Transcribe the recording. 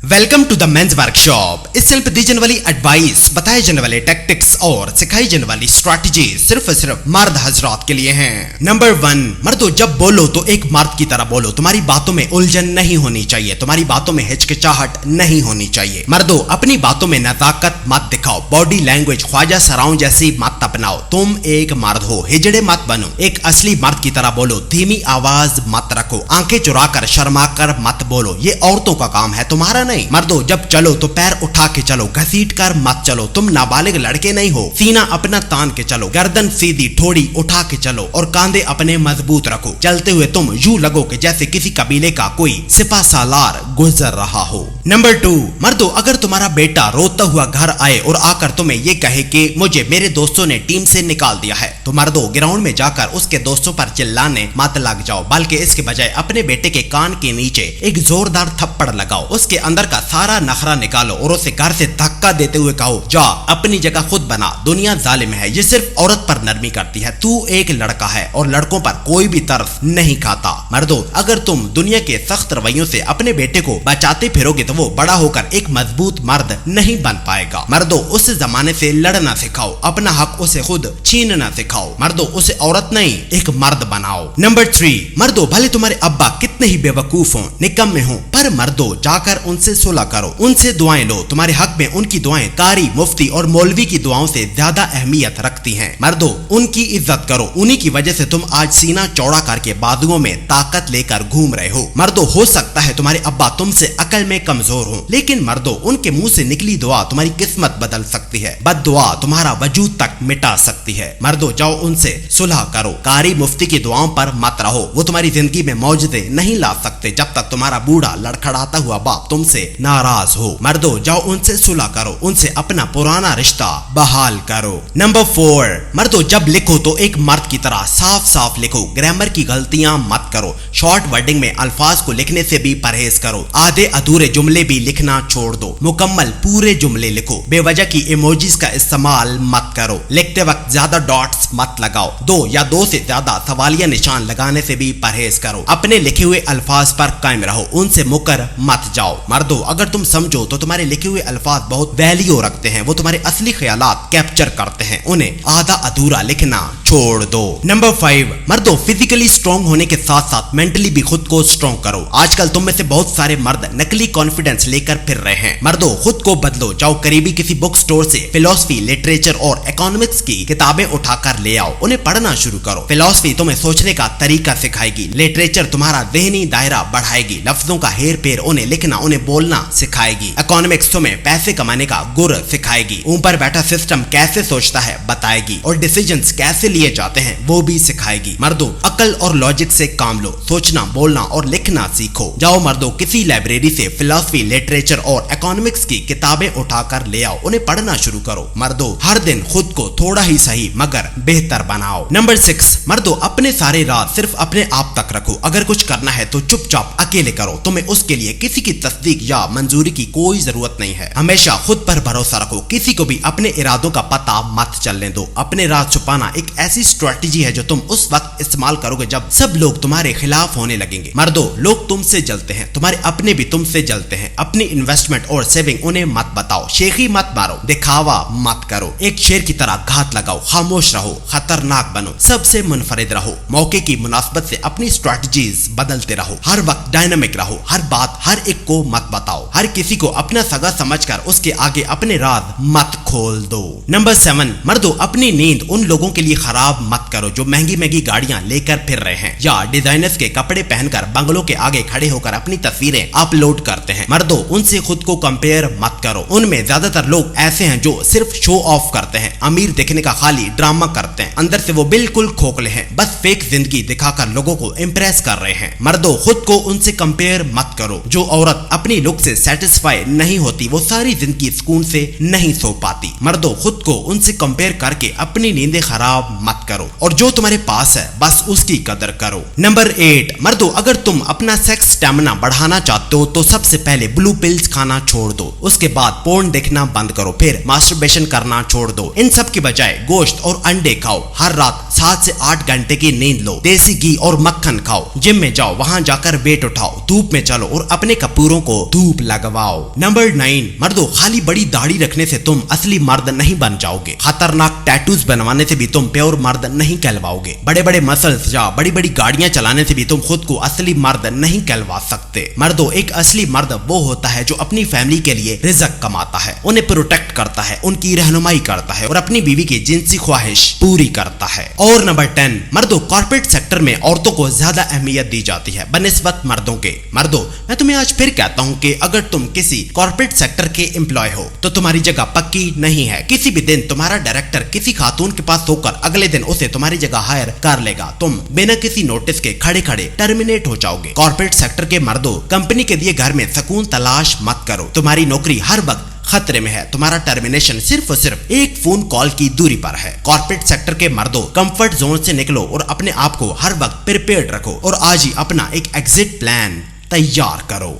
Welcome to the men's workshop. इस channel पर दी जाने वाली एडवाइस, बताए जाने वाले टैक्टिक्स और सिखाई जाने वाली स्ट्रैटेजी सिर्फ और सिर्फ मर्द हजरात के लिए हैं। नंबर 1, मर्दों जब बोलो तो एक मर्द की तरह बोलो। तुम्हारी बातों में उलझन नहीं होनी चाहिए, तुम्हारी बातों में हिचकिचाहट नहीं होनी चाहिए। मर्दों अपनी बातों में नजाकत मत दिखाओ, बॉडी लैंग्वेज ख्वाजा सराओं जैसी मत अपनाओ। तुम एक मर्द हो, हिजड़े मत बनो, एक असली मर्द की तरह बोलो। धीमी आवाज मत रखो, आंखें चुरा कर शर्मा कर मत बोलो, ये औरतों का काम है, तुम्हारा नहीं। मर्दों जब चलो तो पैर उठा के चलो, घसीट कर मत चलो। तुम नाबालिग लड़के नहीं हो, सीना अपना तान के चलो, गर्दन सीधी ठोड़ी उठा के चलो और कांधे अपने मजबूत रखो। चलते हुए तुम यूं लगो कि जैसे किसी कबीले का कोई सिपा सालार गुजर रहा हो। नंबर 2, मर्दों अगर तुम्हारा बेटा रोता हुआ घर आए और आकर तुम्हें ये कहे कि मुझे मेरे दोस्तों ने टीम से निकाल दिया है, तो मर्दों ग्राउंड में जाकर उसके दोस्तों पर चिल्लाने मत लग जाओ, बल्कि इसके बजाय अपने बेटे के कान के नीचे एक जोरदार थप्पड़ लगाओ, उसके अंदर का सारा नखरा निकालो और उसे घर से धक्का देते हुए कहो, जा अपनी जगह खुद बना, दुनिया जालिम है, ये सिर्फ औरत पर नरमी करती है, तू एक लड़का है और लड़कों पर कोई भी तरस नहीं खाता। मर्दों अगर तुम दुनिया के सख्त रवैयों से अपने बेटे को बचाते फिरोगे तो वो बड़ा होकर एक मजबूत मर्द नहीं बन पाएगा। मर्दों उस जमाने से लड़ना सिखाओ, अपना हक उसे खुद छीनना सिखाओ। मर्दों उसे औरत नहीं एक मर्द बनाओ। नंबर 3, मर्दों भले तुम्हारे अब्बा कितने ही बेवकूफ हो, निकम्मे हो, पर मर्दों जाकर उनसे सुलह करो, उनसे दुआएं लो। तुम्हारे हक में उनकी दुआएं कारी, मुफ्ती और मौलवी की दुआओं से ज्यादा अहमियत रखती हैं। मर्दों उनकी इज्जत करो, उन्हीं की वजह से तुम आज सीना चौड़ा करके बाजुओं में ताकत लेकर घूम रहे हो। मर्दों हो सकता है तुम्हारे अब्बा तुमसे अकल में कमजोर हो, लेकिन मर्दों उनके मुंह से निकली दुआ तुम्हारी किस्मत बदल सकती है, बद दुआ तुम्हारा वजूद तक मिटा सकती है। मर्दों जाओ उनसे सुलह करो, कारी मुफ्ती की दुआओं पर मत रहो, वो तुम्हारी जिंदगी में मौजूदे नहीं ला सकते जब तक तुम्हारा बूढ़ा लड़खड़ाता हुआ बाप तुमसे नाराज हो। मर्दों जाओ उनसे सुलह करो, उनसे अपना पुराना रिश्ता बहाल करो। नंबर 4, मर्दों जब लिखो तो एक मर्द की तरह साफ साफ लिखो, ग्रामर की गलतियां मत करो, शॉर्ट वर्डिंग में अल्फाज को लिखने से भी परहेज करो, आधे अधूरे जुमले भी लिखना छोड़ दो, मुकम्मल पूरे जुमले लिखो, बेवजह की इमोजीज का इस्तेमाल मत करो, लिखते वक्त ज्यादा डॉट्स मत लगाओ, 2 या 2 से ज्यादा सवालिया निशान लगाने से भी परहेज करो, अपने लिखे हुए अल्फाज पर कायम रहो, उनसे मुकर मत जाओ। मर्दों अगर तुम समझो तो तुम्हारे लिखे हुए अल्फाज बहुत वैल्यू रखते हैं, वो तुम्हारे असली ख्यालात कैप्चर करते हैं, उन्हें आधा अधूरा लिखना छोड़ दो। नंबर 5, मर्दों फिजिकली स्ट्रॉन्ग होने के साथ साथ मेंटली भी खुद को स्ट्रॉन्ग करो। आजकल तुम में से बहुत सारे मर्द नकली कॉन्फिडेंस लेकर फिर रहे हैं। मर्दों खुद को बदलो, जाओ करीबी किसी बुक स्टोर से फिलॉसफी, लिटरेचर और इकोनॉमिक्स की किताबें उठाकर ले आओ, उन्हें पढ़ना शुरू करो। फिलॉसफी तुम्हें सोचने का तरीका सिखाएगी, लिटरेचर तुम्हारा ज़हनी दायरा बढ़ाएगी, लफ्जों का हेर फेर, उन्हें लिखना उन्हें बोलना सिखाएगी, इकोनॉमिक्स तुम्हें पैसे कमाने का गुर सिखाएगी, ऊपर बैठा सिस्टम कैसे सोचता है बताएगी और डिसीजंस कैसे लिए जाते हैं वो भी सिखाएगी। मर्दों अकल और लॉजिक से काम लो, सोचना बोलना और लिखना सीखो। जाओ मर्दों किसी लाइब्रेरी से फिलॉसफी, लिटरेचर और इकोनॉमिक्स की किताबें उठाकर ले आओ, उन्हें पढ़ना शुरू करो। मर्दों हर दिन खुद को थोड़ा ही सही मगर बेहतर बनाओ। नंबर 6, मर्दों अपने सारे राज सिर्फ अपने आप तक रखो, अगर कुछ करना है तो चुपचाप अकेले करो, तुम्हें उसके लिए किसी की तस्दीक या मंजूरी की कोई जरूरत नहीं है। हमेशा खुद पर भरोसा रखो, किसी को भी अपने इरादों का पता मत चलने दो। अपने राज छुपाना एक ऐसी स्ट्रेटजी है जो तुम उस वक्त इस्तेमाल करोगे जब सब लोग तुम्हारे खिलाफ होने लगेंगे। मर्दों लोग तुमसे जलते हैं, तुम्हारे अपने भी तुमसे जलते हैं, अपनी इन्वेस्टमेंट और सेविंग उन्हें मत बताओ, शेखी मत मारो, दिखावा मत करो, एक शेर की तरह घात लगाओ, खामोश रहो, खतरनाक बनो, सबसे मुनफरिद रहो, मौके की मुनासबत से अपनी स्ट्रेटजीज बदलते रहो, हर वक्त डायनामिक रहो, हर बात हर एक को मत बताओ, हर किसी को अपना सगा समझकर उसके आगे अपने राज मत खोल दो। नंबर 7, मर्दों अपनी नींद उन लोगों के लिए खराब मत करो जो महंगी महंगी गाड़ियां लेकर फिर रहे हैं या डिजाइनर्स के कपड़े पहनकर बंगलों के आगे खड़े होकर अपनी तस्वीरें अपलोड करते हैं। मर्दों उनसे खुद को कंपेयर मत करो, उनमें ज्यादातर लोग ऐसे हैं जो सिर्फ शो ऑफ करते हैं, अमीर दिखने का खाली ड्रामा करते हैं, अंदर से वो बिल्कुल खोखले हैं, बस फेक जिंदगी दिखाकर लोगों को इम्प्रेस कर रहे हैं। मर्दों खुद को उनसे कंपेयर मत करो, जो औरत अपनी लुक से सेटिस्फाई नहीं होती वो सारी जिंदगी सुकून से नहीं सो पाती। मर्दों खुद को उनसे कंपेयर करके अपनी नींदें खराब मत करो और जो तुम्हारे पास है बस उसकी कदर करो। नंबर 8, मर्दों अगर तुम अपना सेक्स स्टैमिना बढ़ाना चाहते हो तो सबसे पहले ब्लू पिल्स खाना छोड़ दो, उसके बाद पोर्न देखना बंद करो, फिर मास्टरबेशन करना छोड़ दो। इन सब की बजाय गोश्त और अंडे खाओ, हर रात 7 से 8 घंटे की नींद लो, देसी घी और मक्खन खाओ, जिम में जाओ, वहां जाकर वेट उठाओ, धूप में चलो और अपने कपूरों को धूप लगवाओ। नंबर 9, मर्दों खाली बड़ी दाढ़ी रखने से तुम असली मर्द नहीं बन जाओगे। खतरनाक टैटूज बनवाने से भी तुम प्योर मर्द नहीं कहलवाओगे। बड़े बड़े मसल्स या बड़ी बड़ी गाड़ियां चलाने से भी तुम खुद को असली मर्द नहीं कहलवा सकते। मर्दों एक असली मर्द वो होता है जो अपनी फैमिली के लिए रिज़्क कमाता है, उन्हें प्रोटेक्ट करता है, उनकी रहनुमाई करता है और अपनी बीवी की जिनसी ख्वाहिश पूरी करता है। और नंबर 10, मर्दों कॉर्पोरेट सेक्टर में औरतों को ज्यादा अहमियत दी जाती है बनिस्बत मर्दों के। मर्दों मैं तुम्हें आज फिर कहता हूं कि अगर तुम किसी कॉर्पोरेट सेक्टर के एम्प्लॉय हो तो तुम्हारी जगह पक्की नहीं है। किसी भी दिन तुम्हारा डायरेक्टर किसी खातून के पास होकर अगले दिन उसे तुम्हारी जगह हायर कर लेगा। तुम बिना किसी नोटिस के खड़े खड़े टर्मिनेट हो जाओगे। कॉर्पोरेट सेक्टर के मर्दों कंपनी के दिए घर में सुकून तलाश मत करो। तुम्हारी नौकरी हर वक्त खतरे में है। तुम्हारा टर्मिनेशन सिर्फ और सिर्फ एक फोन कॉल की दूरी पर है। कॉर्पोरेट सेक्टर के मर्दों कंफर्ट जोन से निकलो और अपने आप को हर वक्त प्रिपेयर्ड रखो और आज ही अपना एक एग्जिट प्लान तैयार करो।